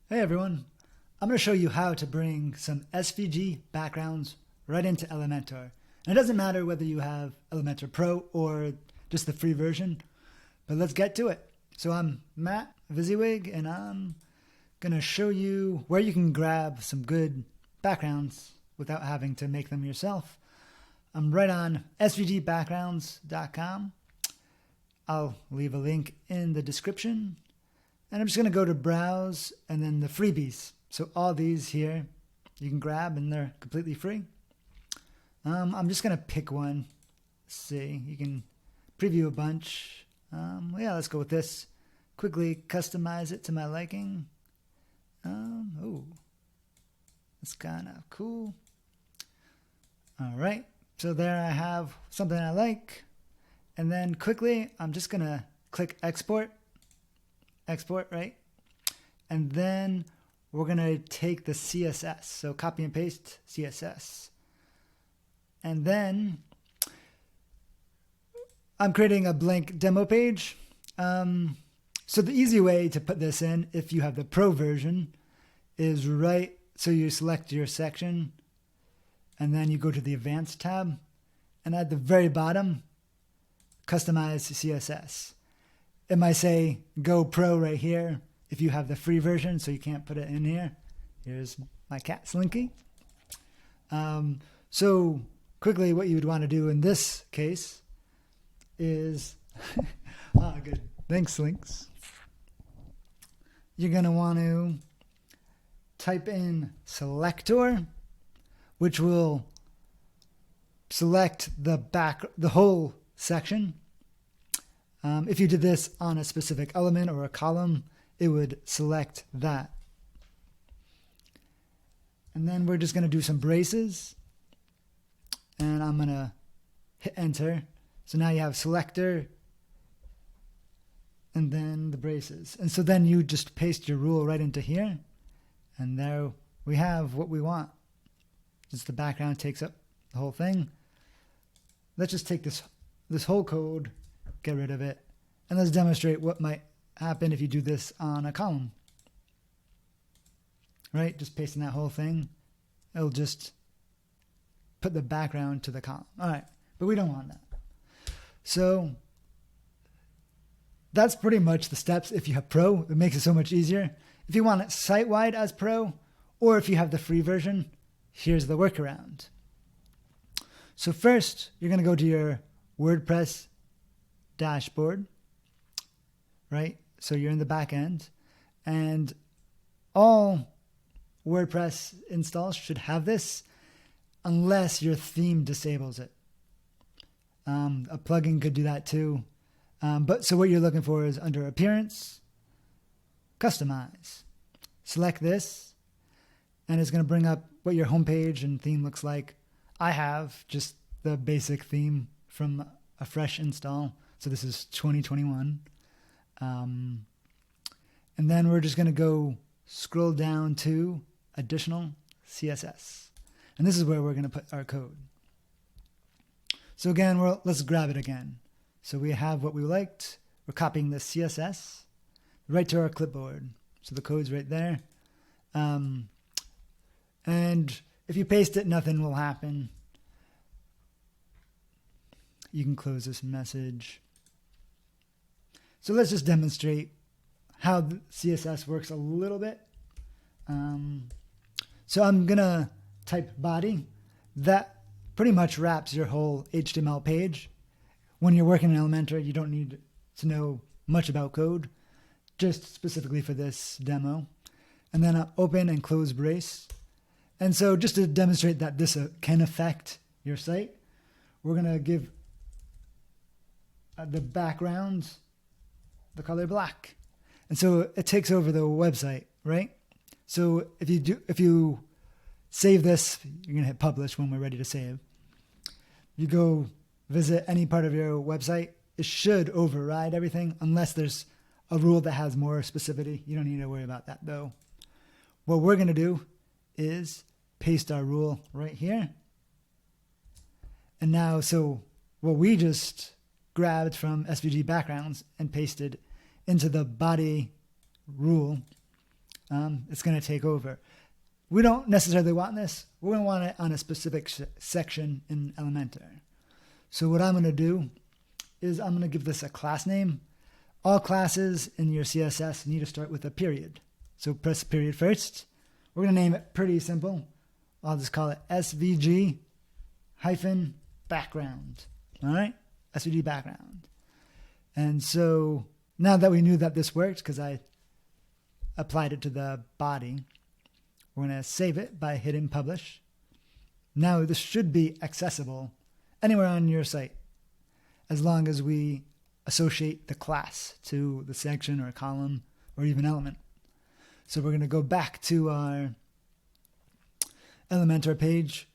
Hey everyone, I'm going to show you how to bring some SVG backgrounds right into Elementor. And it doesn't matter whether you have Elementor Pro or just the free version, but let's get to it. So I'm Matt Visywig, and I'm going to show you where you can grab some good backgrounds without having to make them yourself. I'm right on svgbackgrounds.com. I'll leave a link in the description. And I'm just going to go to browse and then the freebies. So all these here you can grab and they're completely free. I'm just going to pick one. Let's see, you can preview a bunch. Yeah, let's go with this. Quickly customize it to my liking. Oh, that's kind of cool. All right, so there I have something I like. And then quickly, I'm just going to click export, right? And then we're going to take the CSS. So copy and paste CSS. And then I'm creating a blank demo page. So the easy way to put this in, if you have the Pro version, is so you select your section and then you go to the Advanced tab, and at the very bottom, customize CSS. It might say Go Pro right here if you have the free version, so you can't put it in here. Here's my cat Slinky. So quickly, what you would want to do in this case is, good. Thanks, Slinks. You're going to want to type in selector, which will select the whole section. If you did this on a specific element or a column, it would select that. And then we're just going to do some braces. And I'm going to hit enter. So now you have selector and then the braces. And so then you just paste your rule right into here. And there we have what we want. Just the background takes up the whole thing. Let's just take this whole code, get rid of it, and let's demonstrate what might happen if you do this on a column. Right? Just pasting that whole thing. It'll just put the background to the column. All right, but we don't want that. So that's pretty much the steps if you have Pro. It makes it so much easier. If you want it site-wide as Pro, or if you have the free version, here's the workaround. So first, you're going to go to your WordPress dashboard, right? So you're in the back end, and all WordPress installs should have this unless your theme disables it. A plugin could do that too. So what you're looking for is under Appearance, Customize. Select this, and it's going to bring up what your homepage and theme looks like. I have just the basic theme from a fresh install. So this is 2021. And then we're just going to go scroll down to additional CSS. And this is where we're going to put our code. So again, let's grab it again. So we have what we liked. We're copying the CSS right to our clipboard. So the code's right there. And if you paste it, nothing will happen. You can close this message. So let's just demonstrate how the CSS works a little bit. So I'm going to type body. That pretty much wraps your whole HTML page. When you're working in Elementor, you don't need to know much about code, just specifically for this demo. And then open and close brace. And so just to demonstrate that this can affect your site, we're going to give the background the color black. And so it takes over the website, right? So if you save this, you're going to hit publish when we're ready to save. You go visit any part of your website, it should override everything unless there's a rule that has more specificity. You don't need to worry about that though. What we're going to do is paste our rule right here. And now, so what we just grabbed from SVG Backgrounds and pasted into the body rule it's going to take over. We don't necessarily want this. We're going to want it on a specific section in Elementor. So what I'm going to do is I'm going to give this a class name. All classes in your CSS need to start with a period. So press period first. We're going to name it pretty simple. I'll just call it SVG background. All right? SVG background. And so now that we knew that this worked, because I applied it to the body, we're going to save it by hitting publish. Now this should be accessible anywhere on your site, as long as we associate the class to the section or column or even element. So we're going to go back to our Elementor page.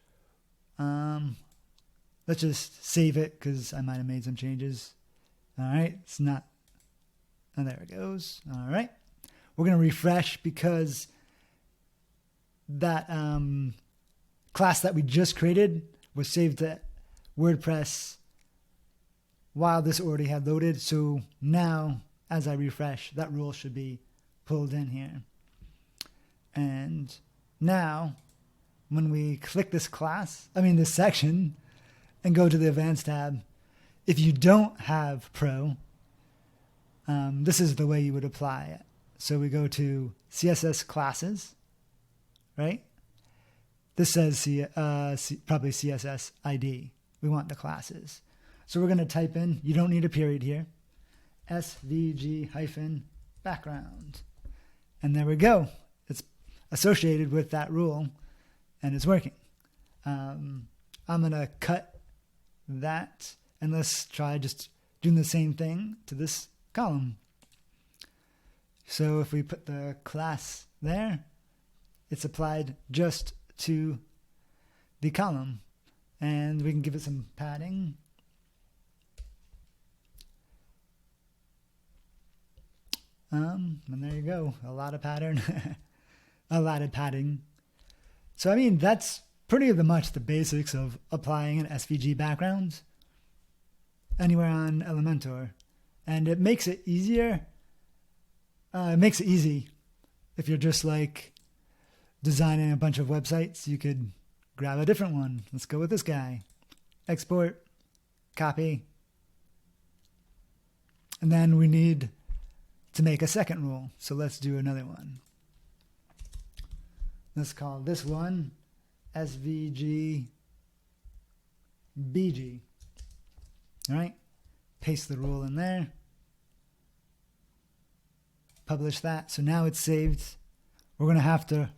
Let's just save it because I might have made some changes. All right, it's not, oh, there it goes. All right, we're going to refresh because that class that we just created was saved to WordPress while this already had loaded. So now, as I refresh, that rule should be pulled in here. And now, when we click this this section, and go to the Advanced tab, if you don't have Pro, this is the way you would apply it. So we go to CSS classes, right? This says probably CSS ID. We want the classes. So we're going to type in, you don't need a period here, SVG background. And there we go. It's associated with that rule, and it's working. I'm going to cut that, and let's try just doing the same thing to this column. So if we put the class there, it's applied just to the column, and we can give it some padding. And there you go, a lot of pattern, a lot of padding. So I mean, that's pretty much the basics of applying an SVG background anywhere on Elementor. And it makes it easier. It makes it easy if you're just like designing a bunch of websites. You could grab a different one. Let's go with this guy. Export, copy. And then we need to make a second rule. So let's do another one. Let's call this one SVG BG. All right, paste the rule in there. Publish that. So now it's saved. We're going to have to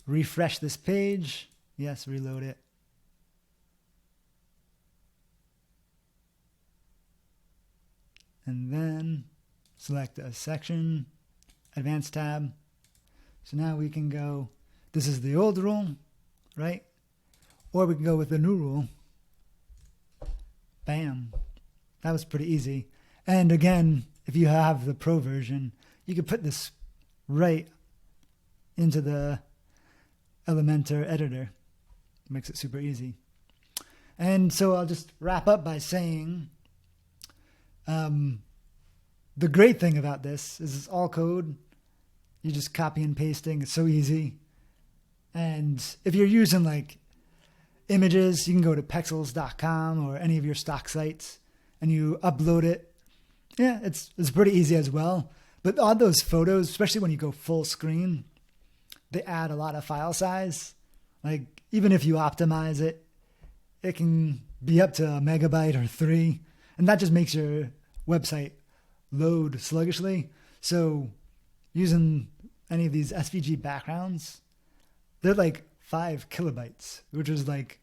refresh this page. Yes, reload it. And then select a section, Advanced tab. So now we can go, this is the old rule, right? Or we can go with the new rule. Bam. That was pretty easy. And again, if you have the Pro version, you can put this right into the Elementor editor. It makes it super easy. And so I'll just wrap up by saying, the great thing about this is it's all code. You just copy and pasting. It's so easy. And if you're using like images, you can go to pexels.com or any of your stock sites and you upload it. Yeah, it's pretty easy as well. But all those photos, especially when you go full screen, they add a lot of file size. Like even if you optimize it, it can be up to a megabyte or 3. And that just makes your website load sluggishly. So using any of these SVG backgrounds, they're like 5 kilobytes, which is like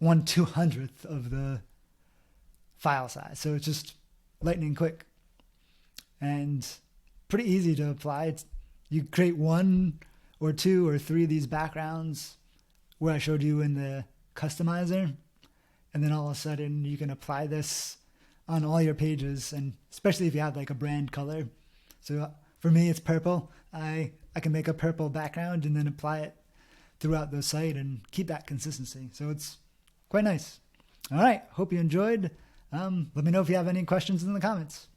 1/200th of the file size. So it's just lightning quick and pretty easy to apply. You create 1 or 2 or 3 of these backgrounds where I showed you in the customizer, and then all of a sudden you can apply this on all your pages, and especially if you have like a brand color. So for me, it's purple. I can make a purple background and then apply it throughout the site and keep that consistency. So it's quite nice. All right. Hope you enjoyed. Let me know if you have any questions in the comments.